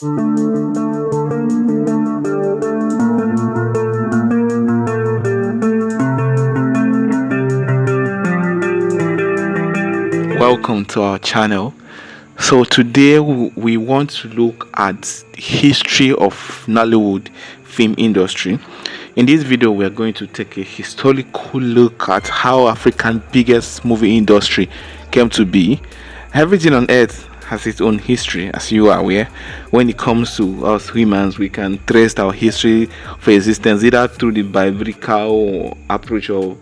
Welcome to our channel. So today we want to look at the history of Nollywood film industry. In this video, we are going to take a historical look at how Africa's biggest movie industry came to be. Everything on earth has its own history, as you are aware. When it comes to us humans, we can trace our history for existence either through the biblical approach or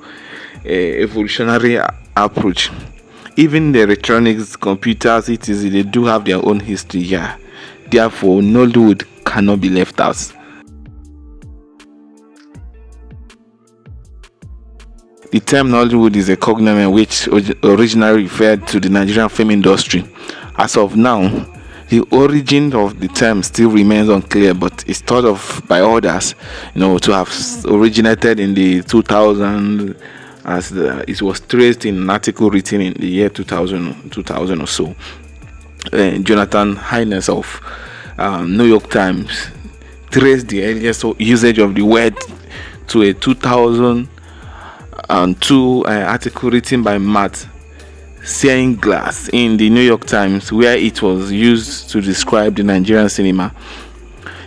evolutionary approach. Even the electronics, computers, etc., they do have their own history. Yeah, therefore, Nollywood cannot be left out. The term Nollywood is a cognomen which originally referred to the Nigerian film industry. As of now, the origin of the term still remains unclear, but it's thought of by others, to have originated in the 2000s, as it was traced in an article written in the year 2000 or so. Jonathan Hines of New York Times traced the earliest usage of the word to a 2002 article written by Matt Seinglass in the New York Times, where it was used to describe the Nigerian cinema.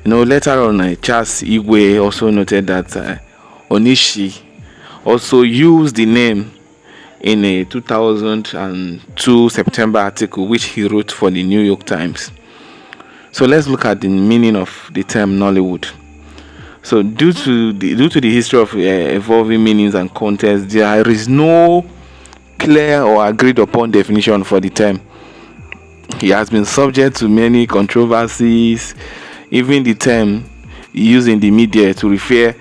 Later on, Charles Igwe also noted that Onishi also used the name in a 2002 September article which he wrote for the New York Times. So let's look at the meaning of the term Nollywood. So due to the history of evolving meanings and contexts, there is no clear or agreed upon definition for the term. It has been subject to many controversies. Even the term used in the media to refer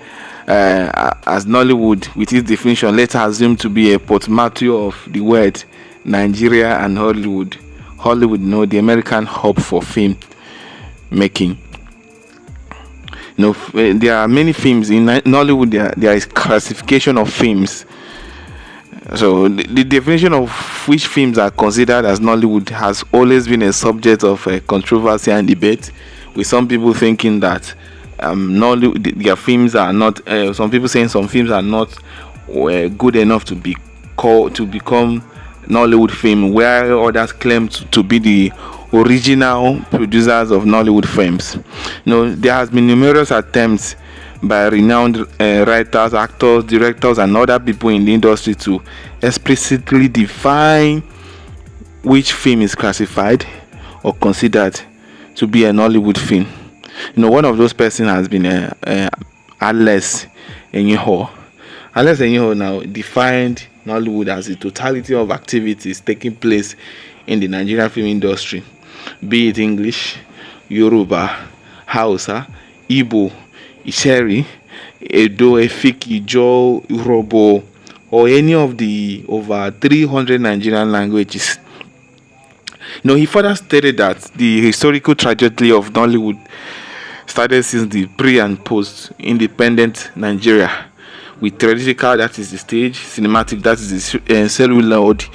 as Nollywood, with its definition later assumed to be a portmanteau of the word Nigeria and Hollywood. Hollywood, the American hub for film making. There are many films in Nollywood. There is classification of films. So the definition of which films are considered as Nollywood has always been a subject of controversy and debate, with some people thinking that Nollywood, their films are not. Some people saying some films are not good enough to become Nollywood film, where others claim to be the original producers of Nollywood films. There has been numerous attempts by renowned writers, actors, directors, and other people in the industry to explicitly define which film is classified or considered to be a Nollywood film. One of those persons has been Alex Enyiho. Alex Enyiho now defined Nollywood as the totality of activities taking place in the Nigerian film industry, be it English, Yoruba, Hausa, Igbo, Isheri, Edo, Efik, Ijaw, Urhobo, or any of the over 300 Nigerian languages. He further stated that the historical trajectory of Nollywood started since the pre and post independent Nigeria, with theatrical, that is the stage, cinematic, that is the celluloid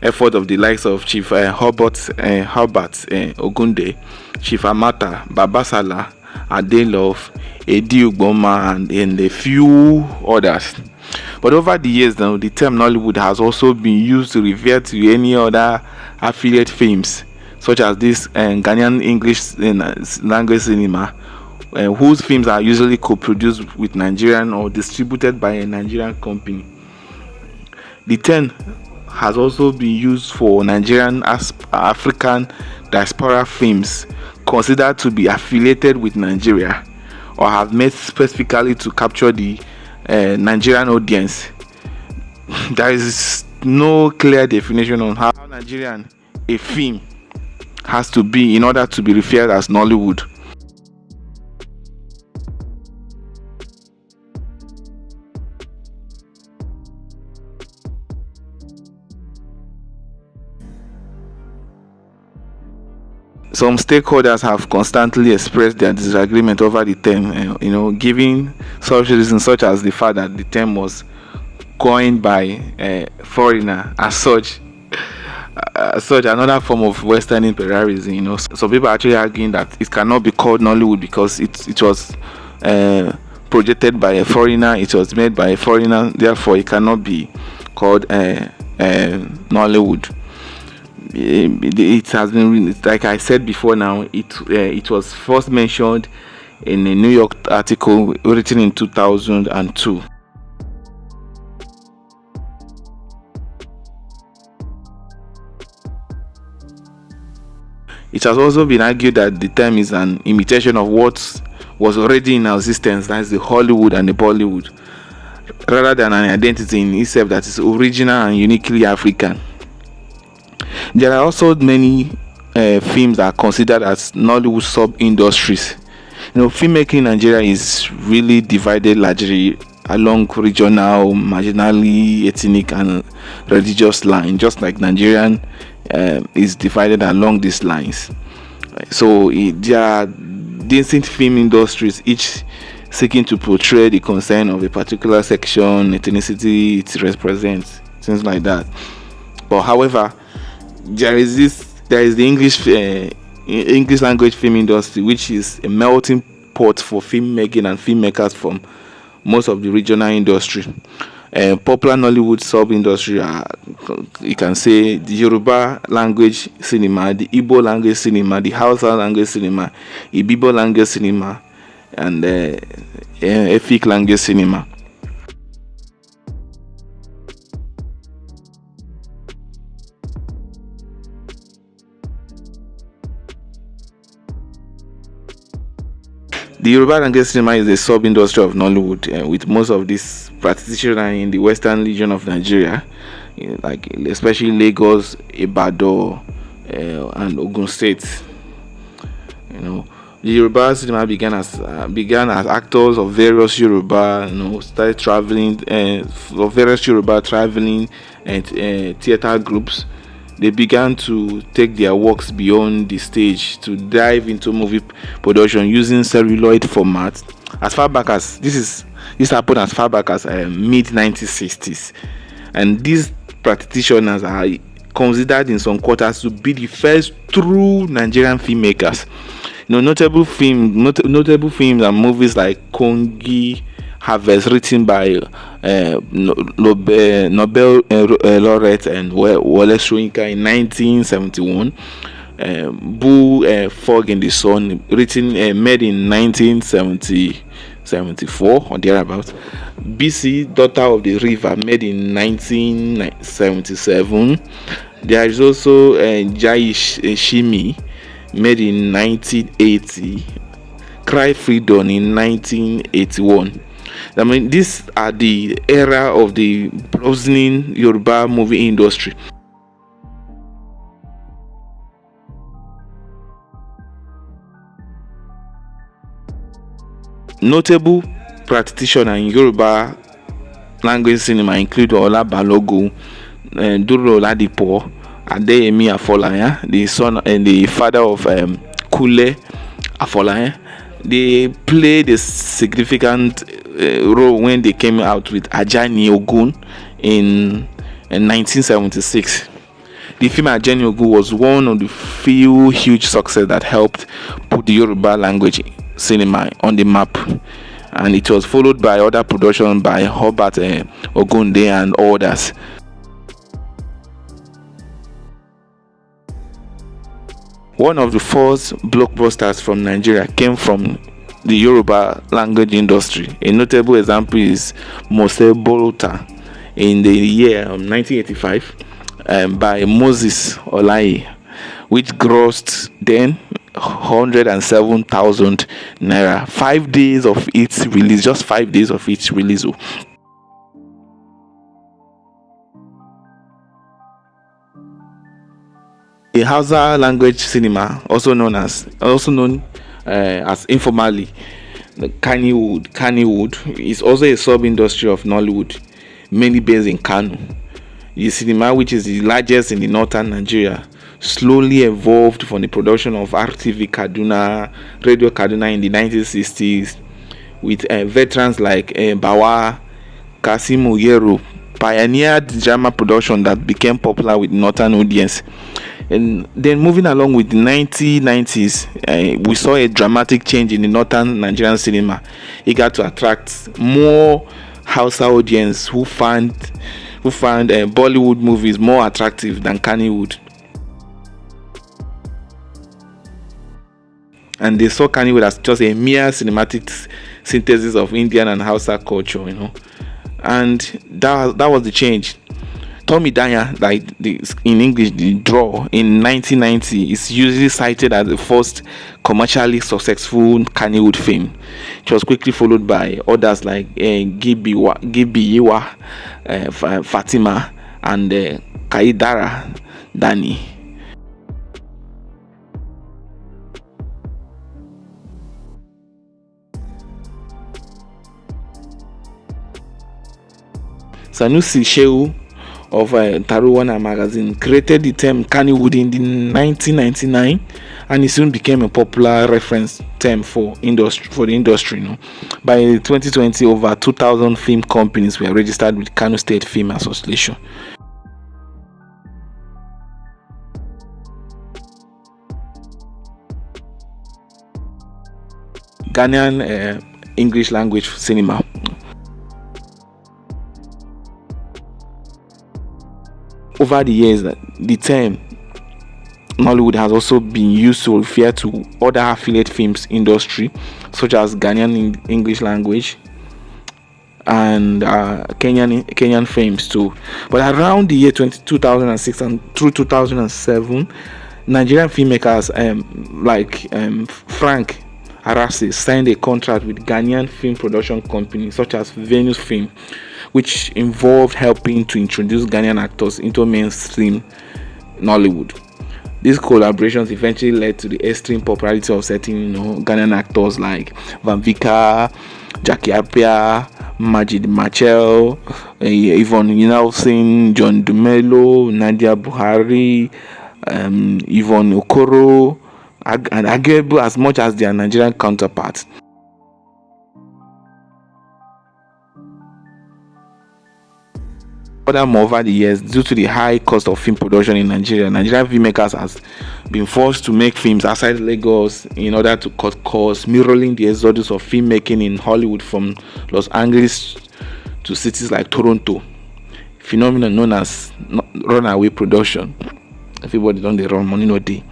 effort of the likes of Chief Herbert Ogunde, Chief Amata, Babasala, Adelove, Edi Ugboma, and a few others. But over the years now, the term Nollywood has also been used to refer to any other affiliate films, such as this Ghanaian English language cinema, whose films are usually co-produced with Nigerian or distributed by a Nigerian company. The term has also been used for Nigerian African diaspora films considered to be affiliated with Nigeria or have made specifically to capture the Nigerian audience. There is no clear definition on how Nigerian a film has to be in order to be referred as Nollywood. Some stakeholders have constantly expressed their disagreement over the term, giving such reasons such as the fact that the term was coined by a foreigner. As such, such another form of Western imperialism. So people are actually arguing that it cannot be called Nollywood because it was projected by a foreigner, it was made by a foreigner, therefore it cannot be called Nollywood. It has been, like I said before. Now it was first mentioned in a New York article written in 2002. It has also been argued that the term is an imitation of what was already in existence, that is the Hollywood and the Bollywood, rather than an identity in itself that is original and uniquely African. There are also many films that are considered as Nollywood sub-industries. Filmmaking in Nigeria is really divided largely along regional, marginally, ethnic, and religious lines, just like Nigerian is divided along these lines. So there are distinct film industries, each seeking to portray the concern of a particular section, ethnicity it represents, things like that. But however, there is the English language film industry, which is a melting pot for filmmaking and filmmakers from most of the regional industry. Popular Nollywood sub industry are, you can say, the Yoruba language cinema, the Igbo language cinema, the Hausa language cinema, Ibibo language cinema, and Efik language cinema. The Yoruba language cinema is a sub-industry of Nollywood, with most of these practitioners in the western region of Nigeria, like especially Lagos, Ibadan, and Ogun State. The Yoruba cinema began as actors of various Yoruba, started traveling, of various Yoruba traveling and theater groups. They began to take their works beyond the stage to dive into movie production using celluloid format. As far back as this happened as far back as mid 1960s, and these practitioners are considered in some quarters to be the first true Nigerian filmmakers. Notable films and movies like Kongi Harvest, written by Nobel laureate and Wole Soyinka in 1971. Boo Fog in the Sun, written made in 1974 or thereabouts. BC Daughter of the River, made in 1977. There is also Jai Shimi, made in 1980. Cry Freedom in 1981. These are the era of the blossoming Yoruba movie industry. Notable practitioners in Yoruba language cinema include Ola Balogun, Duro Oladipo, Adeyemi Afolaya, the son and the father of Kule Afolaya. They played a significant role when they came out with Ajani Ogun in 1976. The film Ajani Ogun was one of the few huge success that helped put the Yoruba language cinema on the map, and it was followed by other productions by Hobart Ogunde and others. One of the first blockbusters from Nigeria came from the Yoruba language industry. A notable example is Mose Bolota in the year 1985 by Moses Olaye, which grossed then 107,000 naira. 5 days of its release, just 5 days of its release. The Hausa language cinema, also known as informally the Kannywood, is also a sub-industry of Nollywood, mainly based in Kano. The cinema, which is the largest in the northern Nigeria, slowly evolved from the production of RTV Kaduna, Radio Kaduna in the 1960s, with veterans like Bawa, Kasimu Yero pioneered drama production that became popular with northern audience. And then moving along with the 1990s, we saw a dramatic change in the northern Nigerian cinema. It got to attract more Hausa audience who found Bollywood movies more attractive than Kannywood. And they saw Kannywood as just a mere cinematic synthesis of Indian and Hausa culture. And that was the change. Tommy Danya, like in English, the draw in 1990 is usually cited as the first commercially successful Kannywood film. It was quickly followed by others like Gibi Iwa, Fatima, and Kaidara Dani. Sanusi Shehu of Taruwana magazine created the term Kannywood in the 1999, and it soon became a popular reference term for the industry. By 2020, over 2,000 film companies were registered with Kano State Film Association. Ghanaian English language cinema. Over the years, the term Nollywood has also been used to refer to other affiliate films industry, such as Ghanaian English language and Kenyan films too. But around the year 2006 and through 2007, Nigerian filmmakers like Frank Arasi signed a contract with Ghanaian film production companies such as Venus Film, which involved helping to introduce Ghanaian actors into mainstream Nollywood. These collaborations eventually led to the extreme popularity of certain Ghanaian actors like Van Vika, Jackie Appiah, Majid Machel, Yvonne Nelson, John Dumelo, Nadia Buhari, Yvonne Okoro, and arguable as much as their Nigerian counterparts. Furthermore, over the years, due to the high cost of film production in Nigeria, Nigerian filmmakers has been forced to make films outside Lagos in order to cut costs, mirroring the exodus of filmmaking in Hollywood from Los Angeles to cities like Toronto, phenomenon known as runaway production. Everybody don't they run money no day.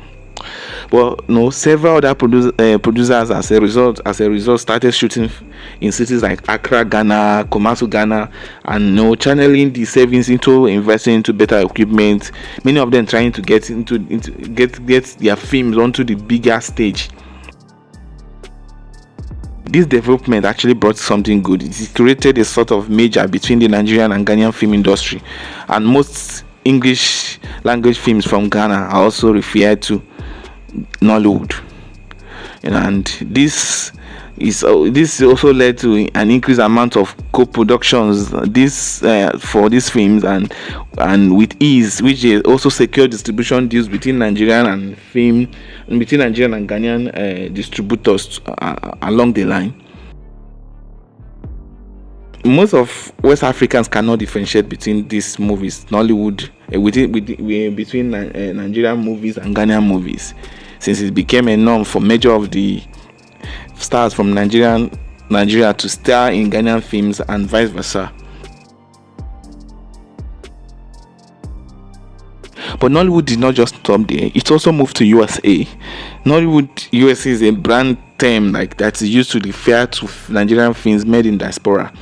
But several other producers as a result started shooting in cities like Accra, Ghana, Kumasi, Ghana, and channeling the savings into investing into better equipment. Many of them trying to get their films onto the bigger stage. This development actually brought something good. It created a sort of merger between the Nigerian and Ghanaian film industry, and most English language films from Ghana are also referred to Nollywood, and this also led to an increased amount of co-productions for these films, and with ease, which also secured distribution deals between Nigerian and Ghanaian distributors along the line. Most of West Africans cannot differentiate between these movies, Nollywood, between Nigerian movies and Ghanaian movies, since it became a norm for major of the stars from Nigeria to star in Ghanaian films and vice versa. But Nollywood did not just stop there. It also moved to USA. Nollywood USA is a brand term that is used to refer to Nigerian films made in diaspora.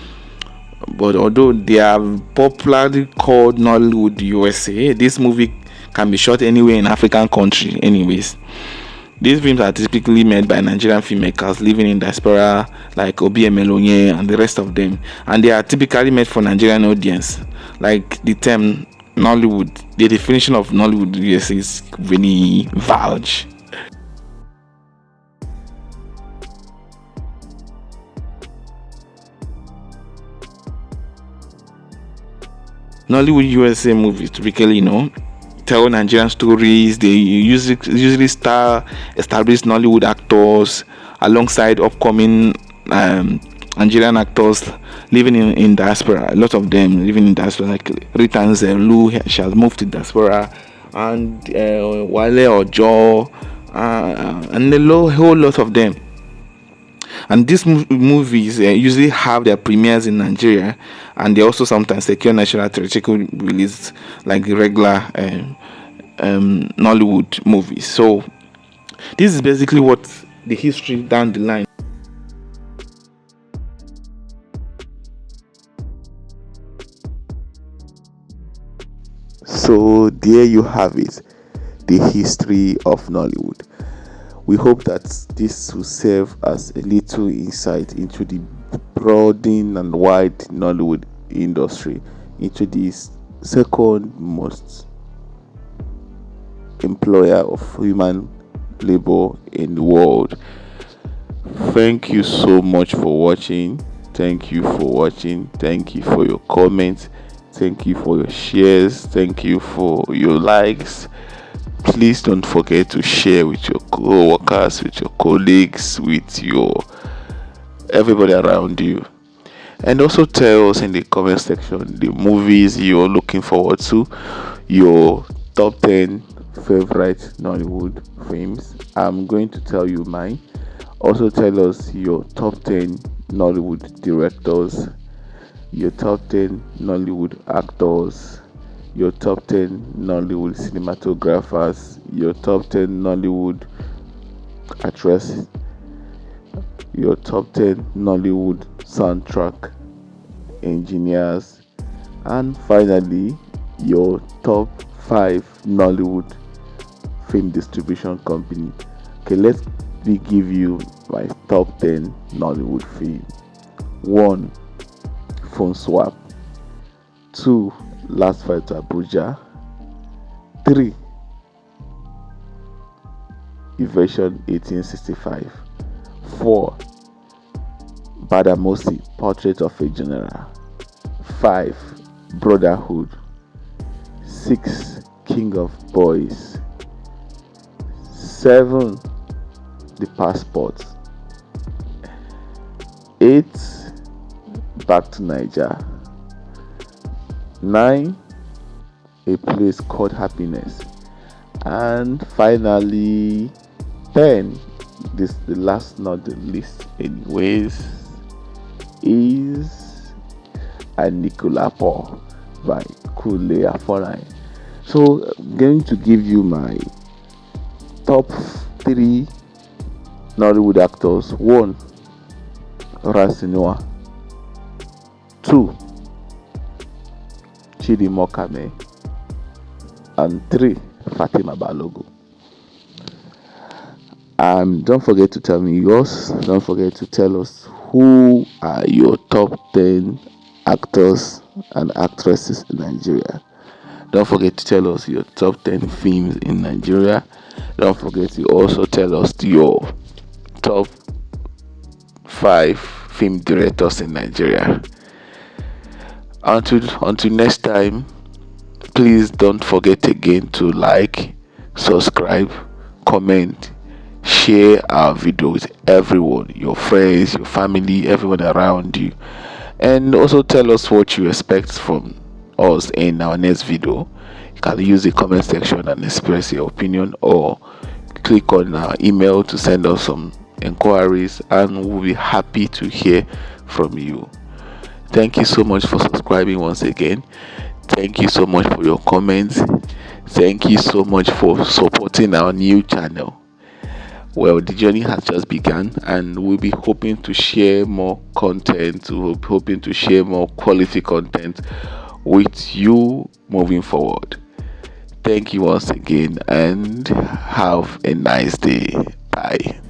But although they are popularly called Nollywood USA, this movie can be shot anywhere in African country anyways. These films are typically made by Nigerian filmmakers living in diaspora like Obi Emelonye and the rest of them, and they are typically made for Nigerian audience. Like the term Nollywood, the definition of Nollywood USA is really vague. Nollywood USA movies typically, tell Nigerian stories. They usually star established Nollywood actors alongside upcoming Nigerian actors living in diaspora. A lot of them living in diaspora, like Rita Nzelu, she has moved to diaspora, and Wale Ojo, and whole lot of them. And these movies usually have their premieres in Nigeria, and they also sometimes secure national theatrical release like regular Nollywood movies. So this is basically what the history down the line. So there you have it, the history of Nollywood. We hope that this will serve as a little insight into the broadening and wide Nollywood industry, into the second most employer of human labor in the world. Thank you so much for watching. Thank you for watching. Thank you for your comments. Thank you for your shares. Thank you for your likes. Please don't forget to share with your co-workers, with your colleagues, with your everybody around you. And also tell us in the comment section the movies you're looking forward to, your top 10 favorite Nollywood films. I'm going to tell you mine. Also tell us your top 10 Nollywood directors, your top 10 Nollywood actors, your top 10 Nollywood cinematographers, your top 10 Nollywood actresses, your top 10 Nollywood soundtrack engineers, and finally your top 5 Nollywood film distribution company. Okay, let me give you my top 10 Nollywood film. 1. Phone Swap. 2. Last Fight to Abuja. 3. Invasion 1865. 4. Badamosi, Portrait of a General. 5. Brotherhood. 6. King of Boys. 7. The Passport. 8. Back to Niger. 9. A Place Called Happiness. And finally 10, this the last not the least anyways, is a Nicolapo by Kule Afonai. So I'm going to give you my top 3 Nollywood actors. 1. Rasinua. 2. Chidi Mokame. And 3. Fatima Balogo. Don't forget to tell me yours. Don't forget to tell us who are your top 10 actors and actresses in Nigeria. Don't forget to tell us your top 10 films in Nigeria. Don't forget to also tell us your top 5 film directors in Nigeria. Until next time, please don't forget again to like, subscribe, comment, share our video with everyone, your friends, your family, everyone around you, and also tell us what you expect from us in our next video. You can use the comment section and express your opinion, or click on our email to send us some inquiries, and we'll be happy to hear from you. Thank you so much for subscribing once again. Thank you so much for your comments. Thank you so much for supporting our new channel. Well, the journey has just begun, and we'll be hoping to share more content. We'll be hoping to share more quality content with you moving forward. Thank you once again, and have a nice day. Bye.